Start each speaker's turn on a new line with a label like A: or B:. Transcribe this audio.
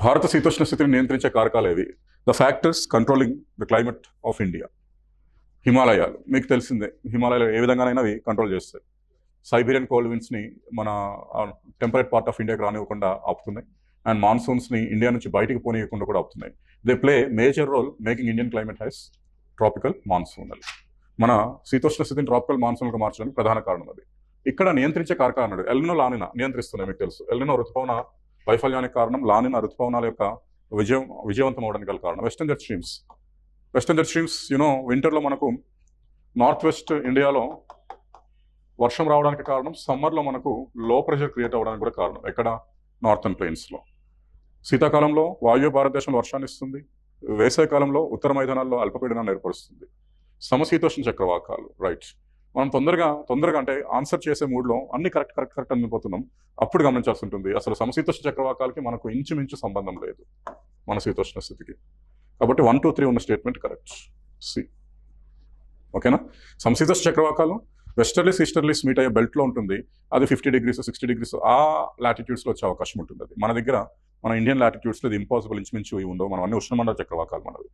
A: భారత శీతోష్ణ స్థితిని నియంత్రించే కారకాలు ఏవి? The factors controlling the climate of India. హిమాలయాలు మీకు తెలిసిందే, హిమాలయాలు ఏ విధంగానైనా అవి కంట్రోల్ చేస్తాయి. సైబీరియన్ కోల్డ్ విండ్స్ని మన టెంపరేట్ పార్ట్ ఆఫ్ ఇండియాకి రానివ్వకుండా ఆపుతున్నాయి. అండ్ మాన్సూన్స్ని ఇండియా నుంచి బయటికి పోనీయకుండా కూడా ఆపుతున్నాయి. They play major role making Indian climate has tropical monsoonal. మన శీతోష్ణ స్థితిని ట్రాపికల్ మాన్సూన్గా మార్చడానికి ప్రధాన కారణం అది. ఇక్కడ నియంత్రించే కారకాలు అన్నాడు. ఎల్నినో లానినా నియంత్రిస్తున్నాయి. మీకు తెలుసు, ఎల్నినో ఋతుపవన వైఫల్యానికి కారణం, లానినా ఋతుపవనాల యొక్క విజయవంతం అవడానికి గల కారణం వెస్టర్న్ జెట్ స్ట్రీమ్స్. వింటర్లో మనకు నార్త్ వెస్ట్ ఇండియాలో వర్షం రావడానికి కారణం, సమ్మర్లో మనకు లో ప్రెషర్ క్రియేట్ అవ్వడానికి కూడా కారణం. ఎక్కడ? నార్థన్ ప్లెయిన్స్లో. శీతాకాలంలో వాయువ్య భారతదేశంలో వర్షాన్ని ఇస్తుంది, వేసవికాలంలో ఉత్తర మైదానాల్లో అల్పపీడనాన్ని ఏర్పరుస్తుంది. సమశీతోష్ణ చక్రవాకాలు, రైట్. మనం తొందరగా అంటే ఆన్సర్ చేసే మూడ్లో అన్ని కరెక్ట్ అనిపోతున్నాం. అప్పుడు గమనించాల్సి ఉంటుంది, అసలు సమశీతోష్ణ చక్రవాకాలకి మనకు ఇంచుమించు సంబంధం లేదు మన శీతోష్ణ స్థితికి. కాబట్టి 1, 2, 3 ఉన్న స్టేట్మెంట్ కరెక్ట్, సి. ఓకేనా? సమశీతోష్ణ చక్రవాకాలు వెస్టర్లీస్ ఈస్టర్లీస్ మీట్ అయ్యే బెల్ట్లో ఉంటుంది. అది 50 degrees 60 degrees ఆ లాటిట్యూడ్స్లో వచ్చే అవకాశం ఉంటుంది. అది మన ఇండియన్ లాటిట్యూడ్స్లో ఇది ఇంపాసిబుల్, ఇంచుమించు ఇవి ఉండవు. మనం అన్ని ఉష్ణమండల చక్రవాకాలు మనవి.